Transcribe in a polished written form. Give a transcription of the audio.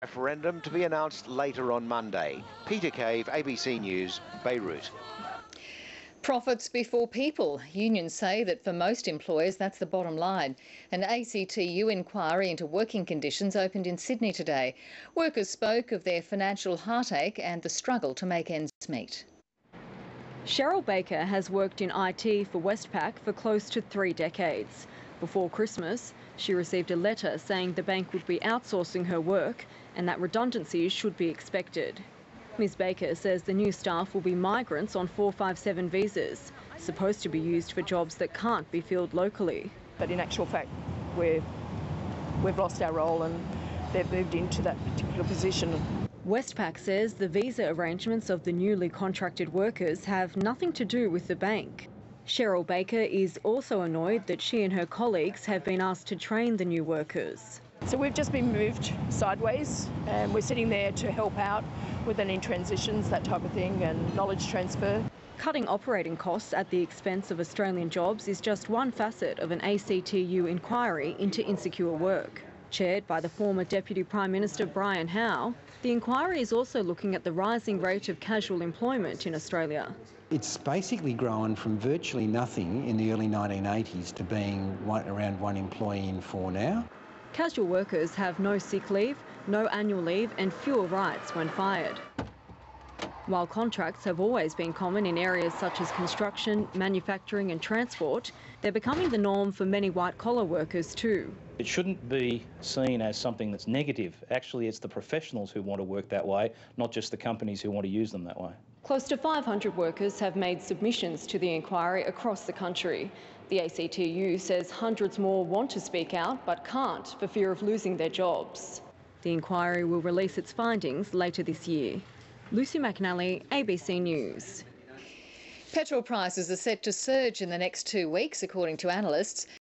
Referendum to be announced later on Monday. Peter Cave, ABC News, Beirut. Profits before people. Unions say that for most employers that's the bottom line. An ACTU inquiry into working conditions opened in Sydney today. Workers spoke of their financial heartache and the struggle to make ends meet. Cheryl Baker has worked in IT for Westpac for close to 3 decades. Before Christmas, she received a letter saying the bank would be outsourcing her work and that redundancies should be expected. Ms Baker says the new staff will be migrants on 457 visas, supposed to be used for jobs that can't be filled locally. But in actual fact, we've lost our role and they've moved into that particular position. Westpac says the visa arrangements of the newly contracted workers have nothing to do with the bank. Cheryl Baker is also annoyed that she and her colleagues have been asked to train the new workers. So we've just been moved sideways and we're sitting there to help out with any transitions, that type of thing, and knowledge transfer. Cutting operating costs at the expense of Australian jobs is just one facet of an ACTU inquiry into insecure work. Chaired by the former Deputy Prime Minister Brian Howe, the inquiry is also looking at the rising rate of casual employment in Australia. It's basically grown from virtually nothing in the early 1980s to being around 1 employee in 4 now. Casual workers have no sick leave, no annual leave and fewer rights when fired. While contracts have always been common in areas such as construction, manufacturing and transport, they're becoming the norm for many white-collar workers too. It shouldn't be seen as something that's negative. Actually, it's the professionals who want to work that way, not just the companies who want to use them that way. Close to 500 workers have made submissions to the inquiry across the country. The ACTU says hundreds more want to speak out but can't for fear of losing their jobs. The inquiry will release its findings later this year. Lucy McNally, ABC News. Petrol prices are set to surge in the next 2 weeks, according to analysts.